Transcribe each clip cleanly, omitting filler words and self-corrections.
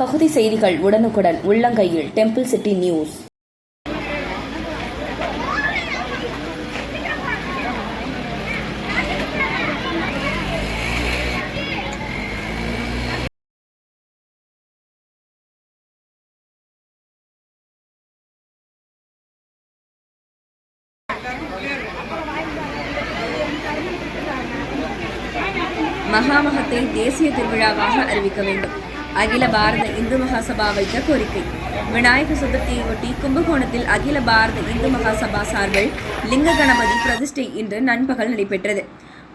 பகுதி செய்திகள் உடனுக்குடன் உள்ளங்கையில் டெம்பிள் சிட்டி நியூஸ். மகாமகத்தை தேசிய திருவிழாவாக அறிவிக்க வேண்டும். அகில பாரத இந்து மகாசபா வைத்த கோரிக்கை. விநாயகர் சதுர்த்தியையொட்டி கும்பகோணத்தில் அகில பாரத இந்து மகாசபா சார்பில் லிங்க கணபதி பிரதிஷ்டை இன்று நண்பகல் நடைபெற்றது.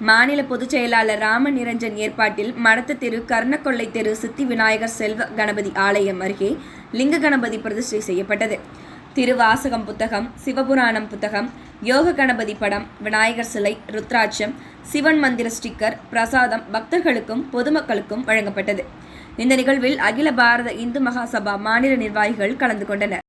மாநில பொதுச் செயலாளர் ராமநிரஞ்சன் ஏற்பாட்டில் மடத்து தெரு, கர்ணக்கொள்ளை தெரு சித்தி விநாயகர் செல்வ கணபதி ஆலயம் அருகே லிங்க கணபதி பிரதிஷ்டை செய்யப்பட்டது. திருவாசகம் புத்தகம், சிவபுராணம் புத்தகம், யோக கணபதி படம், விநாயகர் சிலை, ருத்ராட்சம், சிவன் மந்திர ஸ்டிக்கர், பிரசாதம் பக்தர்களுக்கும் பொதுமக்களுக்கும் வழங்கப்பட்டது. இந்த நிகழ்வில் அகில பாரத இந்து மகாசபா மாநில நிர்வாகிகள் கலந்து கொண்டனர்.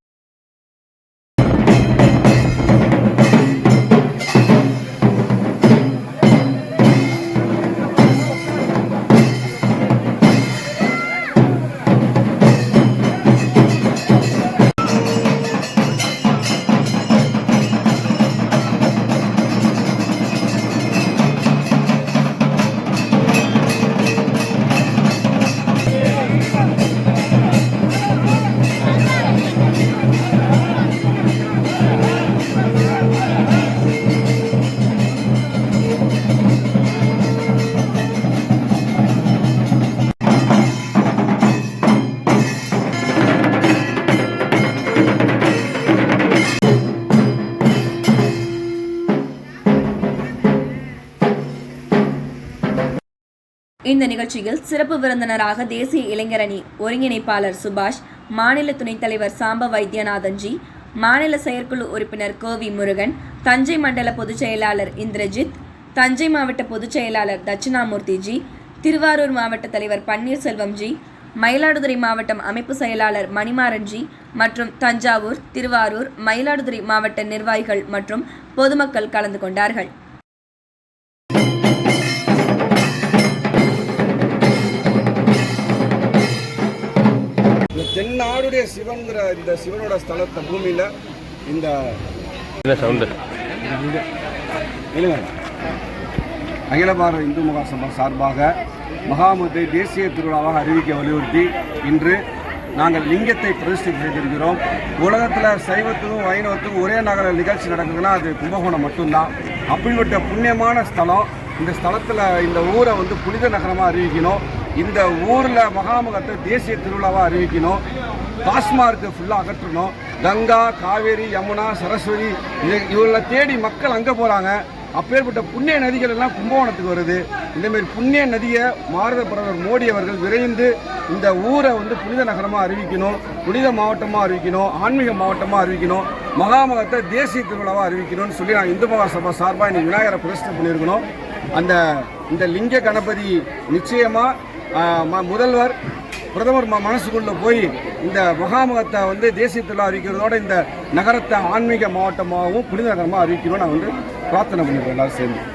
இந்த நிகழ்ச்சியில் சிறப்பு விருந்தினராக தேசிய இளைஞரணி ஒருங்கிணைப்பாளர் சுபாஷ், மாநில துணைத் தலைவர் சாம்ப வைத்தியநாதன்ஜி, மாநில செயற்குழு உறுப்பினர் கோவி முருகன், தஞ்சை மண்டல பொதுச் செயலாளர் இந்திரஜித், தஞ்சை மாவட்ட பொதுச் செயலாளர் தட்சிணாமூர்த்திஜி, திருவாரூர் மாவட்ட தலைவர் பன்னீர்செல்வம்ஜி, மயிலாடுதுறை மாவட்டம் அமைப்பு செயலாளர் மணிமாறன்ஜி மற்றும் தஞ்சாவூர், திருவாரூர், மயிலாடுதுறை மாவட்ட நிர்வாகிகள் மற்றும் பொதுமக்கள் கலந்து கொண்டார்கள். தென்னாடுடைய சிவன்கிற இந்த சிவனோட ஸ்தலத்தை பூமியில் இந்த அகில பாரத இந்து மகாசபா சார்பாக மகாமகத்தை தேசிய திருவிழாவாக அறிவிக்க வலியுறுத்தி இன்று நாங்கள் லிங்கத்தை பிரதிஷ்டை செய்திருக்கிறோம். உலகத்தில் சைவத்துக்கும் வைணவத்துக்கும் ஒரே நகர நிகழ்ச்சி நடக்குதுன்னா அது கும்பகோணம் மட்டும்தான். அப்படிப்பட்ட புண்ணியமான ஸ்தலம். இந்த ஸ்தலத்தில் இந்த ஊரை புனித நகரமாக அறிவிக்கணும். இந்த ஊரில் மகாமகத்தை தேசிய திருவிழாவாக அறிவிக்கணும். டாஸ்மார்க்கு ஃபுல்லாக அகற்றணும். கங்கா, காவேரி, யமுனா, சரஸ்வதி இவங்களை தேடி மக்கள் அங்கே போகிறாங்க. அப்பேற்பட்ட புண்ணிய நதிகள் எல்லாம் கும்பகோணத்துக்கு வருது. இந்தமாரி புண்ணிய நதியை பாரத பிரதமர் மோடி அவர்கள் விரைந்து இந்த ஊரை புனித நகரமாக அறிவிக்கணும், புனித மாவட்டமாக அறிவிக்கணும், ஆன்மீக மாவட்டமாக அறிவிக்கணும், மகாமகத்தை தேசிய திருவிழாவாக அறிவிக்கணும்னு சொல்லி நான் இந்து மகாசபா சார்பாக இன்னைக்கு விநாயகரை பிரதிஷ்டை பண்ணியிருக்கணும். இந்த லிங்க கணபதி நிச்சயமாக முதல்வர் பிரதமர் மனசுக்குள்ளே போய் இந்த மகாமகத்தை தேசிய திருவிழா அறிவிக்கிறதோட இந்த நகரத்தை ஆன்மீக மாவட்டமாகவும் புனித நகரமாக அறிவிக்கணும்னு நான் பிரார்த்தனை பண்ணிக்கிறேன் எல்லாரும் சேர்ந்து.